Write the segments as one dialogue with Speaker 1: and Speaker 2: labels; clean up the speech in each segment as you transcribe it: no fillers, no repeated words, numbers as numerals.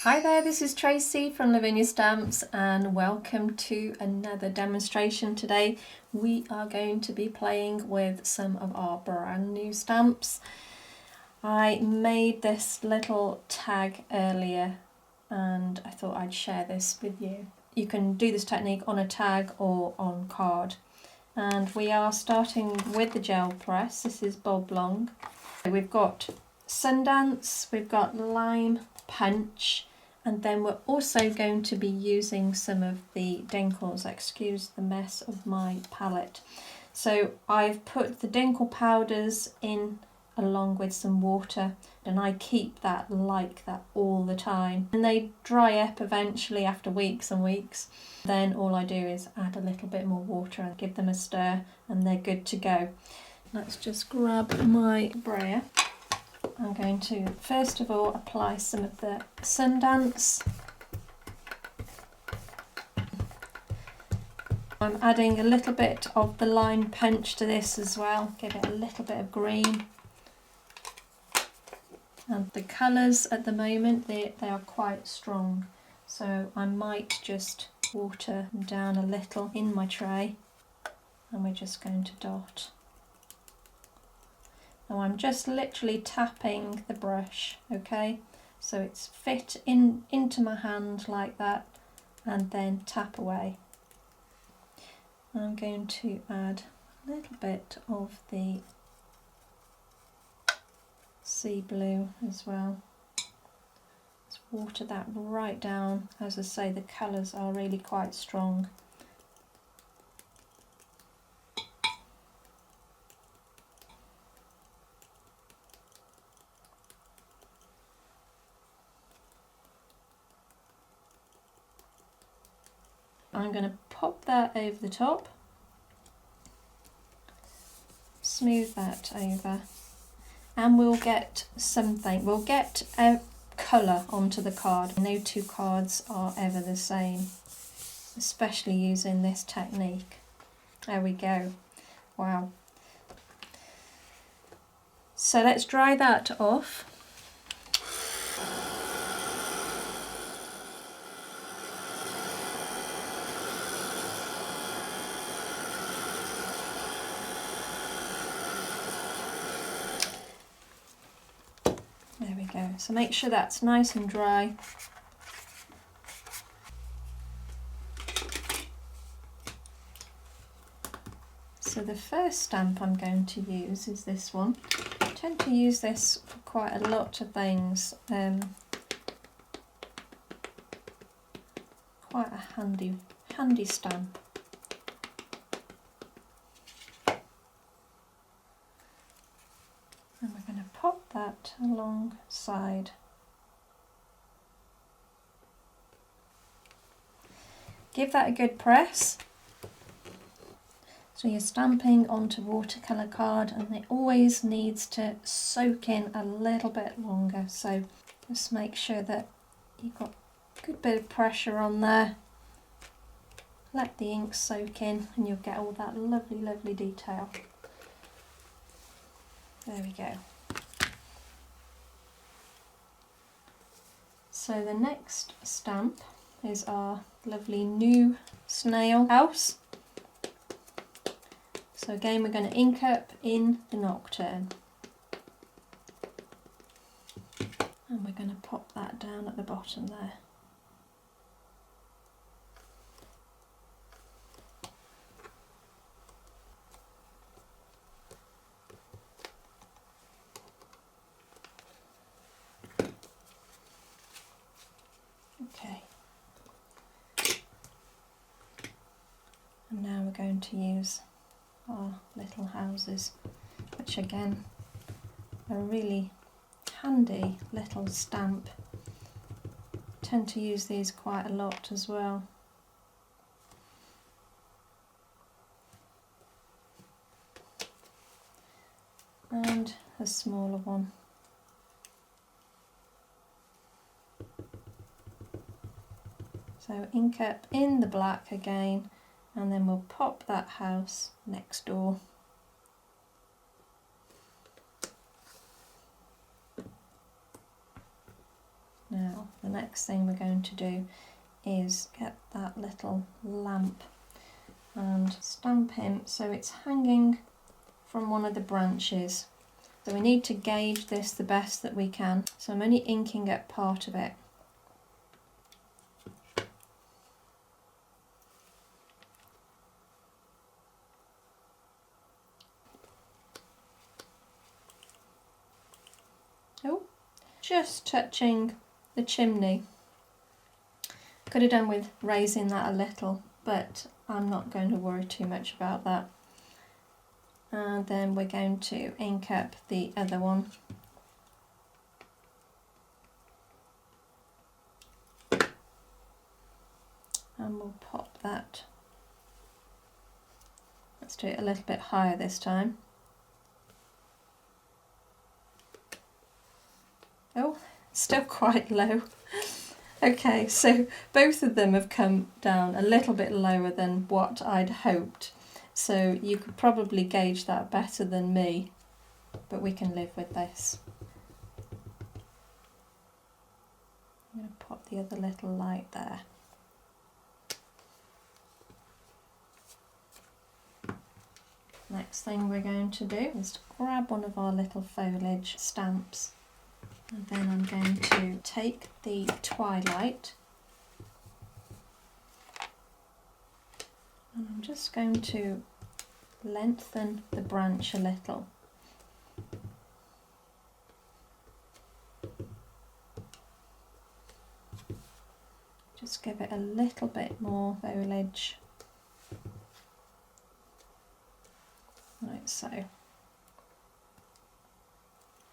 Speaker 1: Hi there, this is Tracy from Lavinia Stamps and welcome to another demonstration. Today we are going to be playing with some of our brand new stamps. I made this little tag earlier and I thought I'd share this with you. You can do this technique on a tag or on card. And we are starting with the gel press. This is Bob Long. We've got Sundance, we've got Lime Punch, and then we're also going to be using some of the Dinkles. Excuse the mess of my palette. So I've put the Dinkle powders in along with some water, and I keep that like that all the time. And they dry up eventually after weeks and weeks. Then all I do is add a little bit more water and give them a stir, and they're good to go. Let's just grab my brayer. I'm going to first of all apply some of the Sundance. I'm adding a little bit of the Lime Punch to this as well, give it a little bit of green. And the colours at the moment, they are quite strong, so I might just water them down a little in my tray, and we're just going to dot. Now I'm just literally tapping the brush, okay, so it's fit into my hand like that, and then tap away. I'm going to add a little bit of the sea blue as well. Let's water that right down. As I say, the colours are really quite strong. I'm going to pop that over the top, smooth that over, and we'll get something, we'll get a colour onto the card. No two cards are ever the same, especially using this technique. There we go. Wow. So let's dry that off. There we go. So make sure that's nice and dry. So the first stamp I'm going to use is this one. I tend to use this for quite a lot of things. Quite a handy stamp. And we're going to pop that alongside. Give that a good press. So you're stamping onto watercolour card, and it always needs to soak in a little bit longer. So just make sure that you've got a good bit of pressure on there. Let the ink soak in and you'll get all that lovely, lovely detail. There we go. So the next stamp is our lovely new snail house. So again, we're going to ink up in the Nocturne. And we're going to pop that down at the bottom there. Okay. And now we're going to use our little houses, which again are a really handy little stamp. I tend to use these quite a lot as well. And a smaller one. So ink up in the black again, and then we'll pop that house next door. Now the next thing we're going to do is get that little lamp and stamp him so it's hanging from one of the branches. So we need to gauge this the best that we can. So I'm only inking up part of it. Oh, just touching the chimney. Could have done with raising that a little, but I'm not going to worry too much about that. And then we're going to ink up the other one. And we'll pop that. Let's do it a little bit higher this time. Oh, still quite low. Okay, so both of them have come down a little bit lower than what I'd hoped. So you could probably gauge that better than me, but we can live with this. I'm going to pop the other little light there. Next thing we're going to do is to grab one of our little foliage stamps. And then I'm going to take the twilight and I'm just going to lengthen the branch a little. Just give it a little bit more foliage. Like so.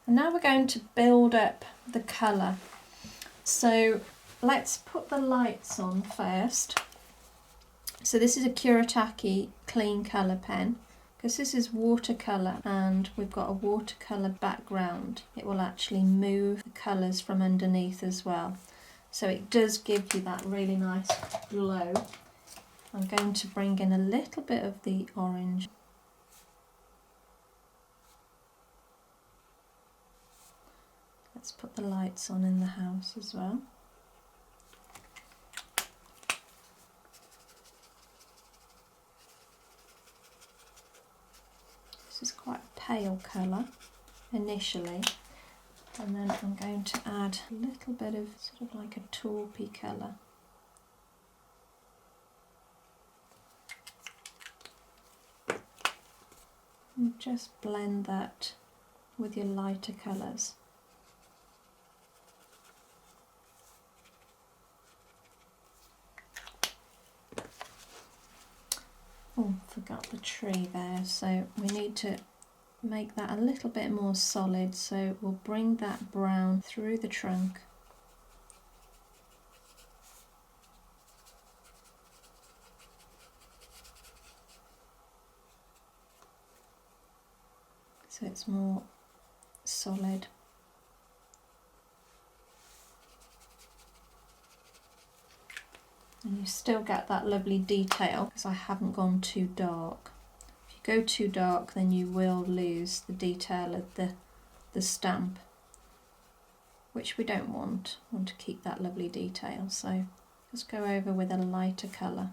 Speaker 1: And now we're going to build up the colour. So let's put the lights on first. So this is a Kuretake Clean Colour pen, because this is watercolour and we've got a watercolour background. It will actually move the colours from underneath as well. So it does give you that really nice glow. I'm going to bring in a little bit of the orange. Let's put the lights on in the house as well. This is quite a pale colour initially, and then I'm going to add a little bit of sort of like a taupey colour. And just blend that with your lighter colours. Oh, forgot the tree there, so we need to make that a little bit more solid, so we'll bring that brown through the trunk. So it's more solid. And you still get that lovely detail because I haven't gone too dark. If you go too dark, then you will lose the detail of the stamp, which we don't want. We want to keep that lovely detail. So just go over with a lighter colour.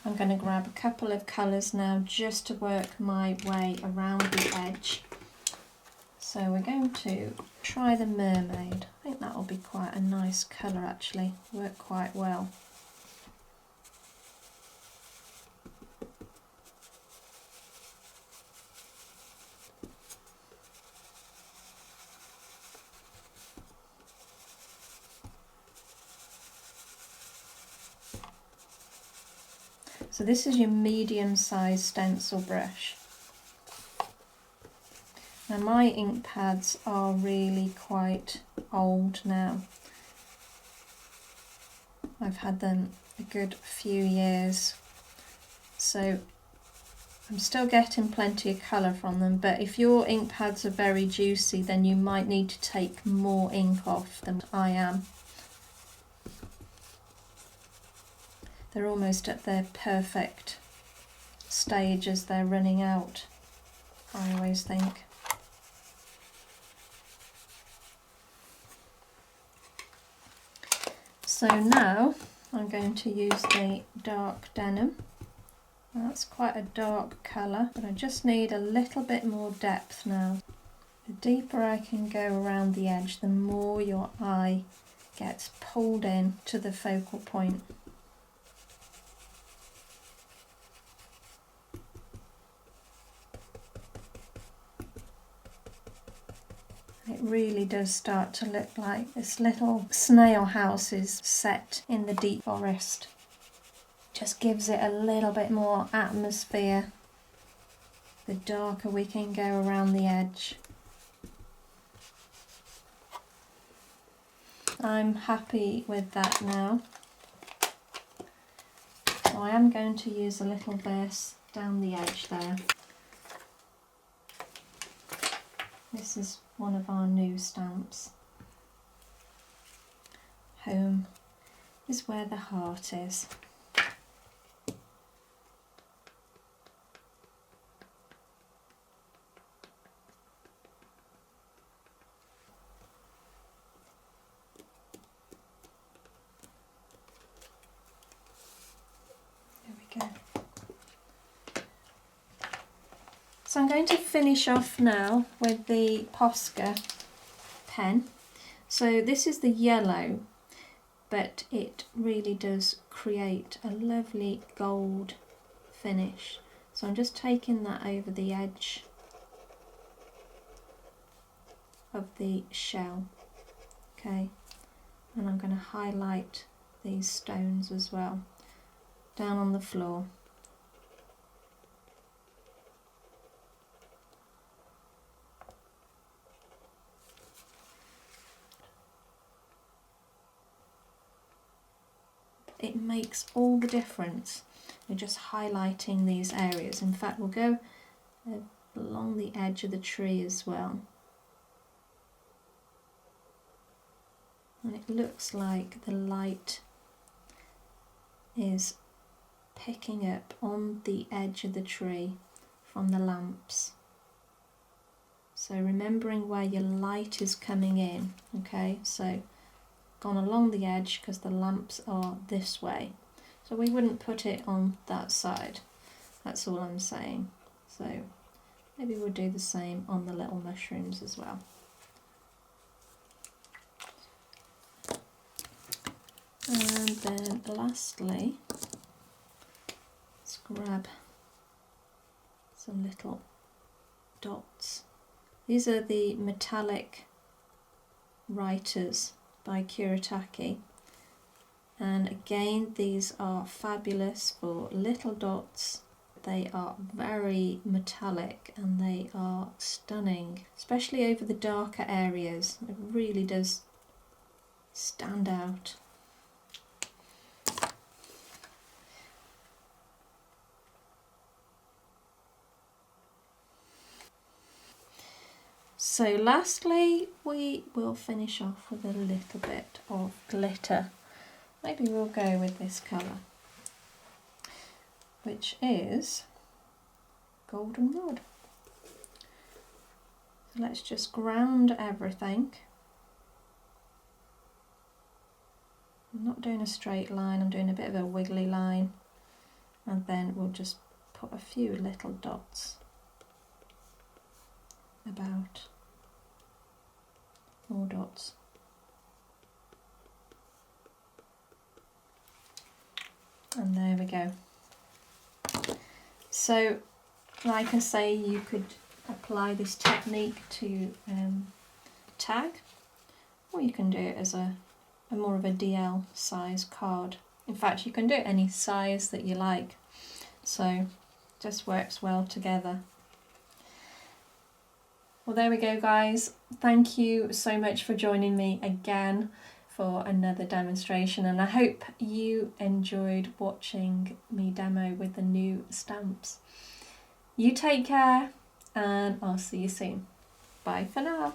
Speaker 1: I'm going to grab a couple of colours now just to work my way around the edge. So we're going to try the mermaid. I think that will be quite a nice colour actually, work quite well. So this is your medium-sized stencil brush. Now my ink pads are really quite old now. I've had them a good few years, so I'm still getting plenty of colour from them, but if your ink pads are very juicy, then you might need to take more ink off than I am. They're almost at their perfect stage as they're running out. I always think. So now I'm going to use the dark denim. That's quite a dark colour, but I just need a little bit more depth now. The deeper I can go around the edge, the more your eye gets pulled in to the focal point. It really does start to look like this little snail house is set in the deep forest. Just gives it a little bit more atmosphere. The darker we can go around the edge. I'm happy with that now. So I am going to use a little verse down the edge there. This is one of our new stamps. Home is where the heart is. So I'm going to finish off now with the Posca pen. So this is the yellow, but it really does create a lovely gold finish. So I'm just taking that over the edge of the shell, okay, and I'm going to highlight these stones as well, down on the floor. It makes all the difference. We're just highlighting these areas. In fact, we'll go along the edge of the tree as well. And it looks like the light is picking up on the edge of the tree from the lamps. So remembering where your light is coming in, okay, so gone along the edge because the lamps are this way. So we wouldn't put it on that side, that's all I'm saying. So maybe we'll do the same on the little mushrooms as well. And then lastly, let's grab some little dots. These are the metallic writers by Kuretake, and again these are fabulous for little dots. They are very metallic and they are stunning, especially over the darker areas. It really does stand out. So lastly, we will finish off with a little bit of glitter. Maybe we'll go with this colour, which is goldenrod. So let's just ground everything. I'm not doing a straight line, I'm doing a bit of a wiggly line, and then we'll just put a few little dots about. More dots. And there we go. So, like I say, you could apply this technique to tag, or you can do it as a more of a DL-sized card. In fact, you can do it any size that you like. So, just works well together. Well, there we go, guys. Thank you so much for joining me again for another demonstration, and I hope you enjoyed watching me demo with the new stamps. You take care, and I'll see you soon. Bye for now.